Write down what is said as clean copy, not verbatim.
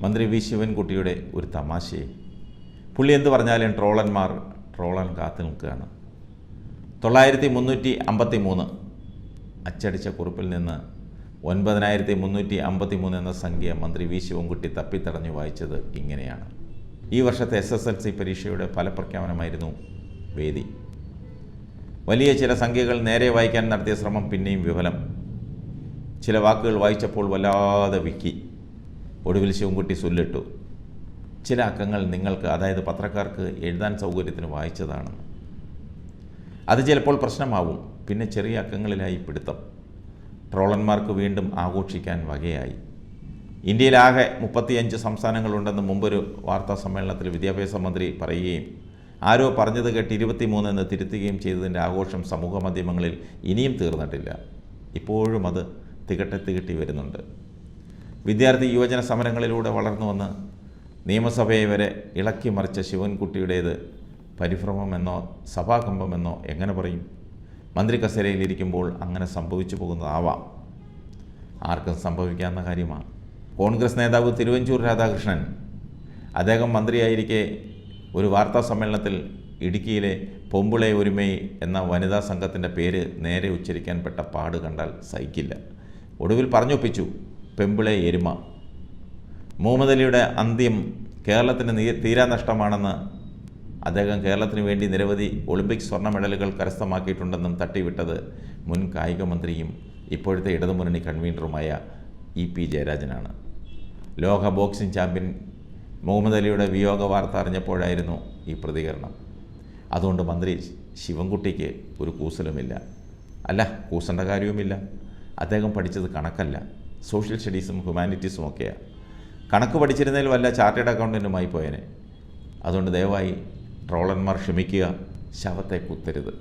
മന്ത്രി വി ശിവൻകുട്ടിയുടെ ഒരു തമാശയെ പുള്ളി എന്ത് പറഞ്ഞാലും ട്രോളന്മാർ ട്രോളൻ കാത്തു നിൽക്കുകയാണ്. 9353 അച്ചടിച്ച കുറിപ്പിൽ നിന്ന് 9353 എന്ന സംഖ്യ മന്ത്രി വി ശിവൻകുട്ടി തപ്പിത്തടഞ്ഞു വായിച്ചത് ഇങ്ങനെയാണ്. ഈ വർഷത്തെ SSLC പരീക്ഷയുടെ ഫലപ്രഖ്യാപനമായിരുന്നു വേദി. വലിയ ചില സംഖ്യകൾ നേരെ വായിക്കാൻ നടത്തിയ ശ്രമം പിന്നെയും വിഫലം. ചില വാക്കുകൾ വായിച്ചപ്പോൾ വല്ലാതെ വിക്കി. ഒടുവിൽ ശിവൻകുട്ടി ചൊല്ലിട്ടു, ചില അക്കങ്ങൾ നിങ്ങൾക്ക്, അതായത് പത്രക്കാർക്ക് എഴുതാൻ സൗകര്യത്തിന് വായിച്ചതാണ്. അത് ചിലപ്പോൾ പ്രശ്നമാവും. പിന്നെ ചെറിയ അക്കങ്ങളിലായി പിടുത്തം. ട്രോളന്മാർക്ക് വീണ്ടും ആഘോഷിക്കാൻ വകയായി. ഇന്ത്യയിലാകെ 35 സംസ്ഥാനങ്ങളുണ്ടെന്ന് മുമ്പൊരു വാർത്താ സമ്മേളനത്തിൽ വിദ്യാഭ്യാസ മന്ത്രി പറയുകയും ആരോ പറഞ്ഞത് കേട്ട് 23 എന്ന് തിരുത്തുകയും ചെയ്തതിൻ്റെ ആഘോഷം സമൂഹ മാധ്യമങ്ങളിൽ ഇനിയും തീർന്നിട്ടില്ല. ഇപ്പോഴും അത് തികട്ടി വരുന്നുണ്ട്. വിദ്യാർത്ഥി യുവജന സമരങ്ങളിലൂടെ വളർന്നു വന്ന് നിയമസഭയെ വരെ ഇളക്കി മറിച്ച ശിവൻകുട്ടിയുടേത് പരിഭ്രമമെന്നോ സഭാകമ്പമെന്നോ എങ്ങനെ പറയും? മന്ത്രി കസേരയിലിരിക്കുമ്പോൾ അങ്ങനെ സംഭവിച്ചു പോകുന്നതാവാം. ആർക്കും സംഭവിക്കാവുന്ന കാര്യമാണ്. കോൺഗ്രസ് നേതാവ് തിരുവഞ്ചൂർ രാധാകൃഷ്ണൻ, അദ്ദേഹം മന്ത്രിയായിരിക്കെ ഒരു വാർത്താ സമ്മേളനത്തിൽ ഇടുക്കിയിലെ പൊമ്പിളെ ഒരുമൈ എന്ന വനിതാ സംഘത്തിൻ്റെ പേര് നേരെ ഉച്ചരിക്കാൻ പെട്ട പാട് കണ്ടാൽ സഹിക്കില്ല. ഒടുവിൽ പറഞ്ഞൊപ്പിച്ചു, പെമ്പിളെ എരുമ. മുഹമ്മദ് അലിയുടെ അന്ത്യം കേരളത്തിന് തീരാനഷ്ടമാണെന്ന് അദ്ദേഹം കേരളത്തിന് വേണ്ടി നിരവധി ഒളിമ്പിക്സ് സ്വർണ്ണ മെഡലുകൾ കരസ്ഥമാക്കിയിട്ടുണ്ടെന്നും തട്ടിവിട്ടത് മുൻ കായിക മന്ത്രിയും ഇപ്പോഴത്തെ ഇടതുമുന്നണി കൺവീനറുമായ EP ജയരാജനാണ്. ലോക ബോക്സിംഗ് ചാമ്പ്യൻ മുഹമ്മദ് അലിയുടെ വിയോഗ വാർത്ത അറിഞ്ഞപ്പോഴായിരുന്നു ഈ പ്രതികരണം. അതുകൊണ്ട് മന്ത്രി ശിവൻകുട്ടിക്ക് ഒരു കൂസലുമില്ല. അല്ല, കൂസേണ്ട കാര്യവുമില്ല. അദ്ദേഹം പഠിച്ചത് കണക്കല്ല, സോഷ്യൽ സ്റ്റഡീസും ഹ്യൂമാനിറ്റീസും ഒക്കെയാണ്. കണക്ക് പഠിച്ചിരുന്നതിൽ വല്ല ചാർട്ടേഡ് അക്കൗണ്ടൻറ്റുമായി പോയേനെ. അതുകൊണ്ട് ദയവായി ട്രോളന്മാർ ക്ഷമിക്കുക, ശവത്തെ കുത്തരുത്.